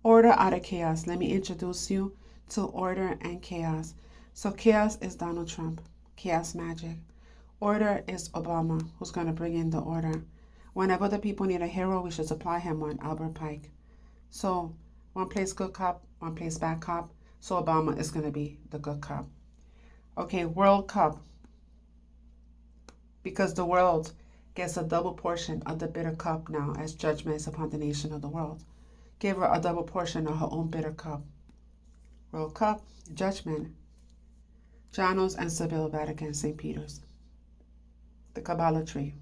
Order out of chaos. Let me introduce you to order and chaos. So chaos is Donald Trump, chaos magic. Order is Obama, who's going to bring in the order. Whenever the people need a hero, we should supply him one, Albert Pike. So one plays good cop, one plays bad cop. So Obama is going to be the good cop. Okay, World Cup. Because the world gets a double portion of the bitter cup now as judgment is upon the nation of the world. Give her a double portion of her own bitter cup. World Cup, judgment. Janos and Seville, Vatican, St. Peter's. The Kabbalah tree.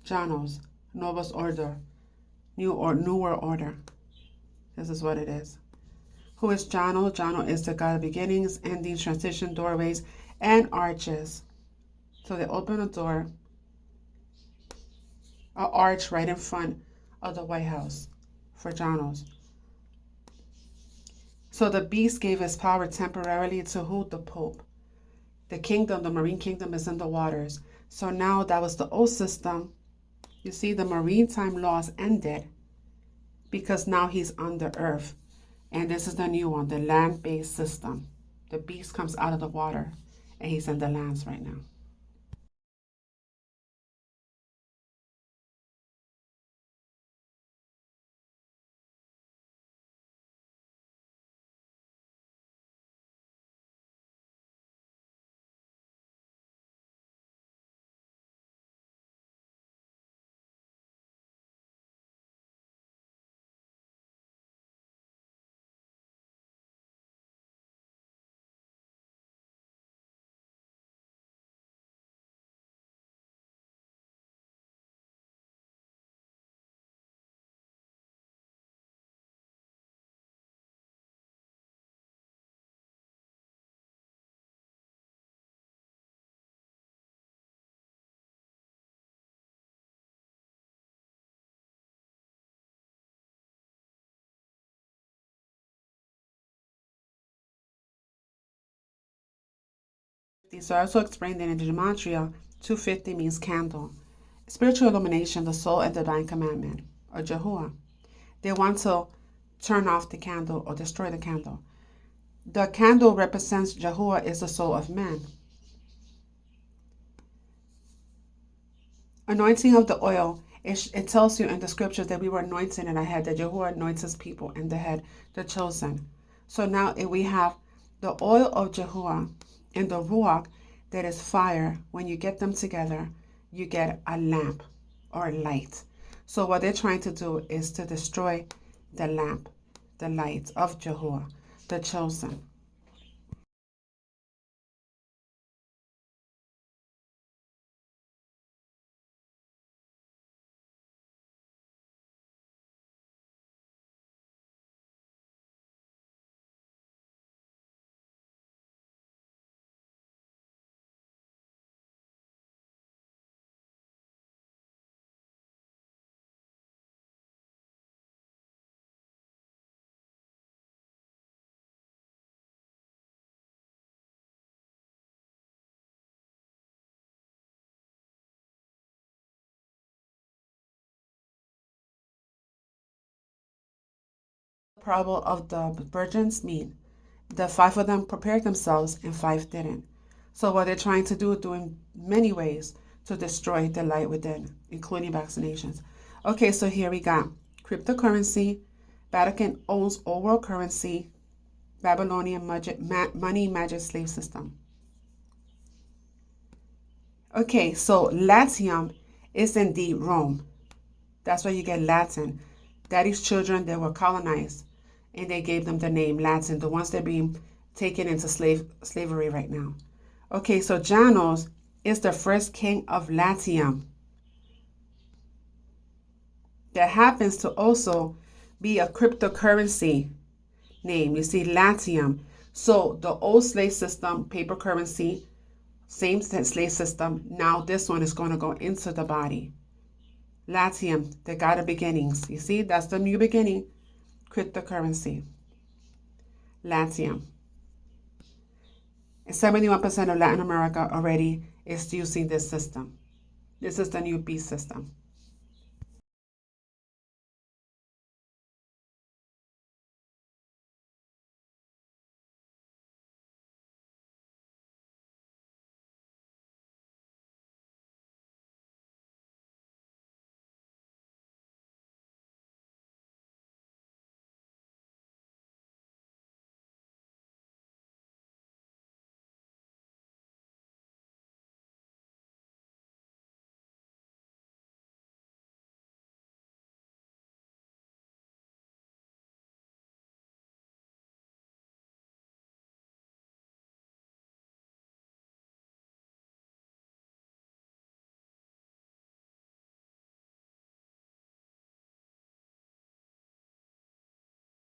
Janos, Novus Order, newer order. This is what it is. Who is Jano? Jano is the God of beginnings, endings, transition, doorways, and arches. So they open a door, an arch right in front of the White House for Janos. So the beast gave his power temporarily to who? The Pope. The kingdom, the marine kingdom, is in the waters. So now that was the old system. You see, the maritime laws ended because now he's on the earth. And this is the new one, the land-based system. The beast comes out of the water, and he's in the lands right now. These are also explained in the Gematria. 250 means candle. Spiritual illumination, the soul and divine commandment, or Jehovah. They want to turn off the candle or destroy the candle. The candle represents Jehovah is the soul of man. Anointing of the oil. It tells you in the scriptures that we were anointed in the head, that Jehovah anoints his people in the head, the chosen. So now we have the oil of Jehovah and the Ruach, that is fire. When you get them together, you get a lamp or a light. So what they're trying to do is to destroy the lamp, the light of Jehovah, the chosen. Parable of the virgins mean the five of them prepared themselves and five didn't. So what they're trying to do in many ways to destroy the light within, including vaccinations. Okay, so here we got cryptocurrency. Vatican owns all world currency. Babylonian money magic slave system. Okay, so Latium is indeed Rome. That's why you get Latin. Daddy's children, they were colonized, and they gave them the name Latin, the ones that are being taken into slavery right now. Okay, so Janos is the first king of Latium. That happens to also be a cryptocurrency name. You see, Latium. So the old slave system, paper currency, same slave system. Now this one is going to go into the body. Latium, the God of beginnings. You see, that's the new beginning. Cryptocurrency. Latium. And 71% of Latin America already is using this system. This is the new beast system.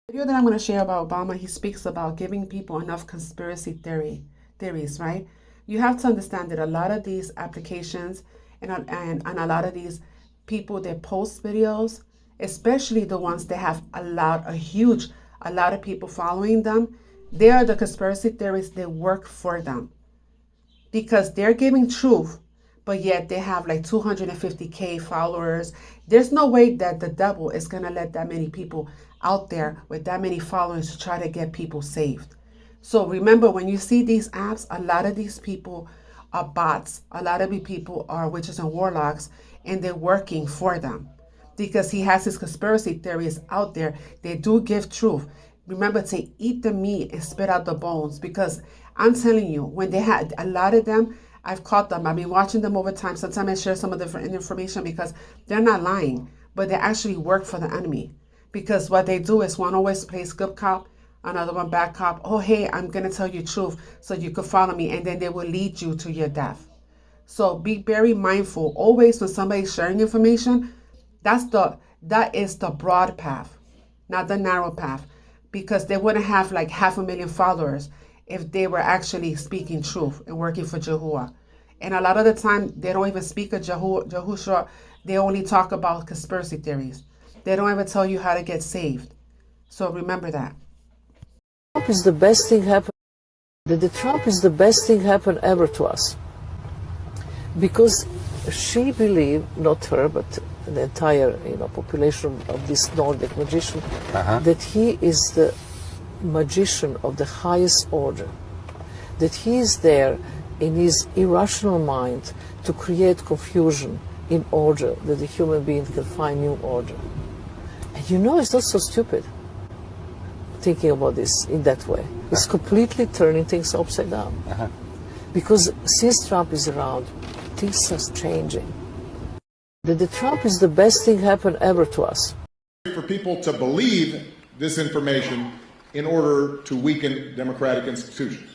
video that I'm going to share about Obama, he speaks about giving people enough conspiracy theories, right? You have to understand that a lot of these applications and a lot of these people that post videos, especially the ones that have a lot of people following them, they are the conspiracy theories that work for them because they're giving truth, but yet they have like 250K followers. There's no way that the devil is going to let that many people out there with that many followers to try to get people saved. So remember, when you see these apps, a lot of these people are bots. A lot of these people are witches and warlocks, and they're working for them because he has his conspiracy theories out there. They do give truth. Remember to eat the meat and spit out the bones, because I'm telling you, when they had a lot of them, I've caught them. I've been watching them over time. Sometimes I share some of the information because they're not lying, but they actually work for the enemy. Because what they do is one always plays good cop, another one bad cop. Oh, hey, I'm going to tell you truth so you can follow me, and then they will lead you to your death. So be very mindful. Always when somebody's sharing information, that is the broad path, not the narrow path, because they wouldn't have like 500,000 followers if they were actually speaking truth and working for Yahuwah. And a lot of the time, they don't even speak of Yahushua. They only talk about conspiracy theories. They don't ever tell you how to get saved. So remember that. Trump is the best thing happened. The Trump is the best thing happened ever to us, because she believed, not her, but the entire population of this Nordic magician, that he is the magician of the highest order, that he is there in his irrational mind to create confusion in order that the human being can find new order. And it's not so stupid thinking about this in that way. It's completely turning things upside down. Because since Trump is around, things are changing. The Trump is the best thing happened ever to us. For people to believe this information in order to weaken democratic institutions.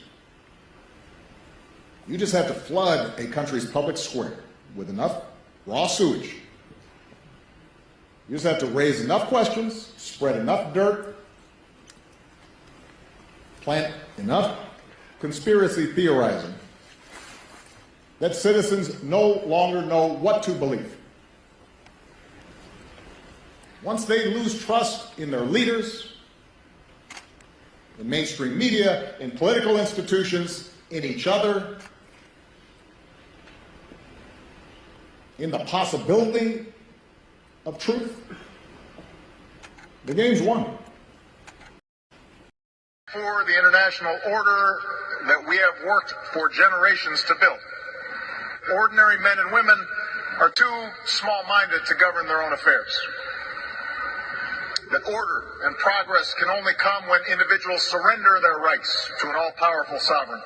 You just have to flood a country's public square with enough raw sewage. You just have to raise enough questions, spread enough dirt, plant enough conspiracy theorizing that citizens no longer know what to believe. Once they lose trust in their leaders, in mainstream media, in political institutions, in each other, in the possibility of truth, the game's won. For the international order that we have worked for generations to build. Ordinary men and women are too small-minded to govern their own affairs. That order and progress can only come when individuals surrender their rights to an all-powerful sovereign.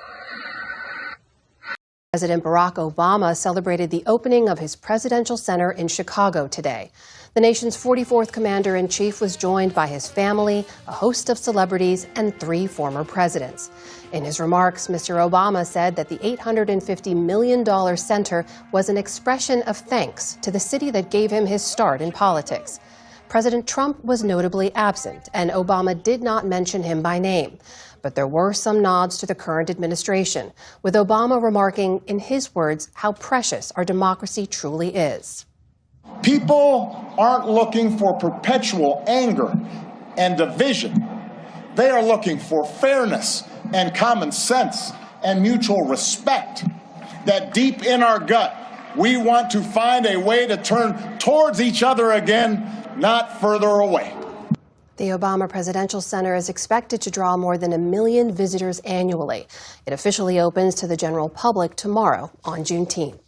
President Barack Obama celebrated the opening of his presidential center in Chicago today. The nation's 44th commander-in-chief was joined by his family, a host of celebrities, and 3 former presidents. In his remarks, Mr. Obama said that the $850 million center was an expression of thanks to the city that gave him his start in politics. President Trump was notably absent, and Obama did not mention him by name. But there were some nods to the current administration, with Obama remarking, in his words, how precious our democracy truly is. People aren't looking for perpetual anger and division. They are looking for fairness and common sense and mutual respect. That deep in our gut, we want to find a way to turn towards each other again, not further away. The Obama Presidential Center is expected to draw more than 1 million visitors annually. It officially opens to the general public tomorrow on Juneteenth.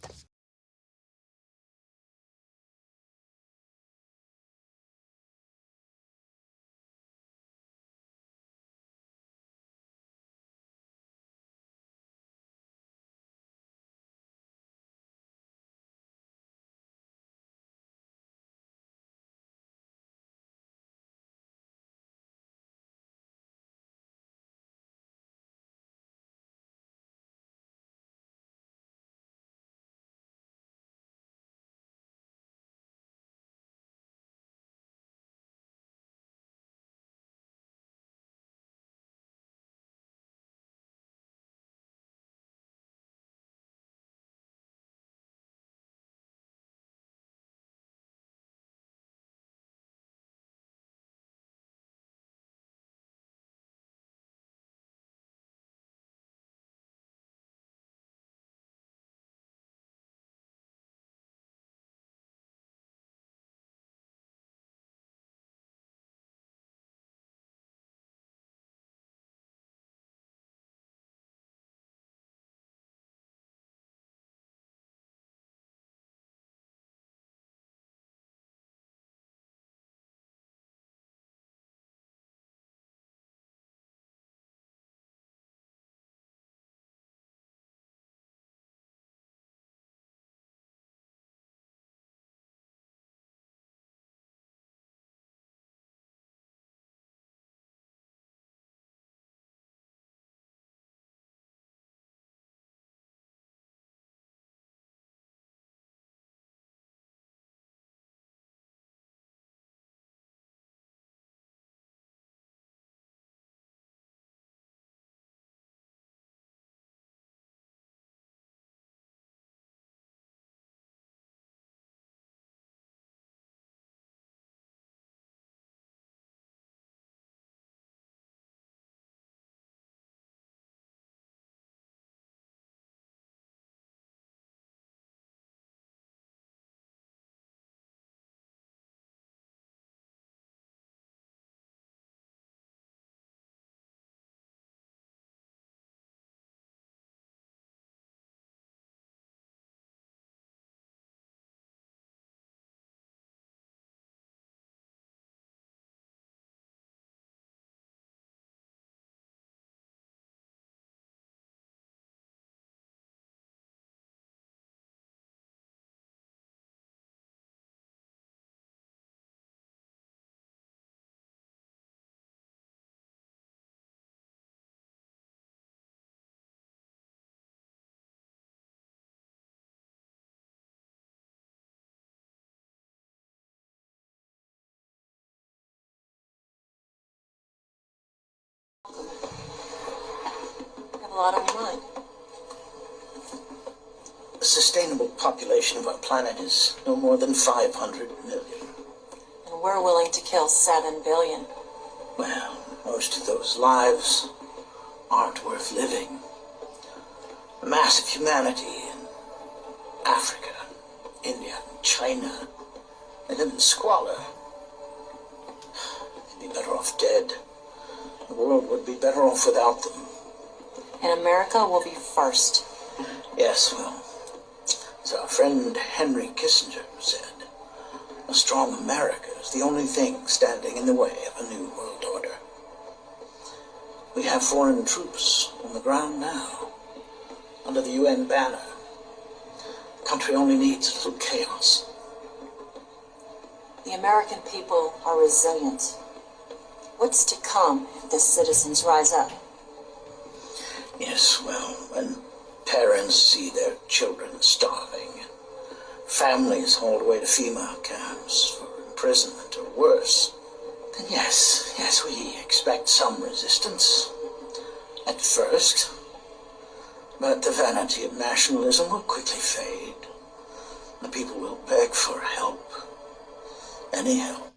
lot on your mind. The sustainable population of our planet is no more than 500 million. And we're willing to kill 7 billion. Well, most of those lives aren't worth living. The mass of humanity in Africa, India, China, they live in squalor. They'd be better off dead. The world would be better off without them. And America will be first. Yes, well, as our friend Henry Kissinger said, a strong America is the only thing standing in the way of a new world order. We have foreign troops on the ground now, under the UN banner. The country only needs a little chaos. The American people are resilient. What's to come if the citizens rise up? Yes, well, when parents see their children starving, families hauled away to FEMA camps for imprisonment or worse, then yes, we expect some resistance at first. But the vanity of nationalism will quickly fade. The people will beg for help, any help.